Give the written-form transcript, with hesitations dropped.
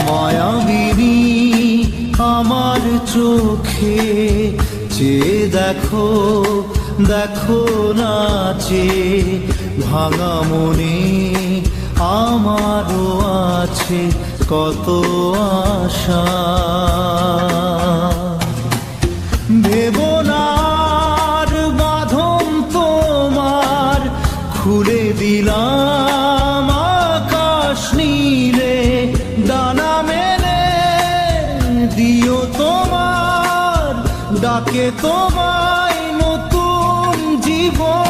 মায়াবিনী আমার চোখে চেয়ে দেখো, দেখো নাচে ভাঙা মনে আমারও আছে কত আশা। ভেবনার বাঁধন তোমার খুলে দিলাম আকাশ নীলে, ডানা মেলে দিও তোমার ডাকে তোমায় নতুন জীবন।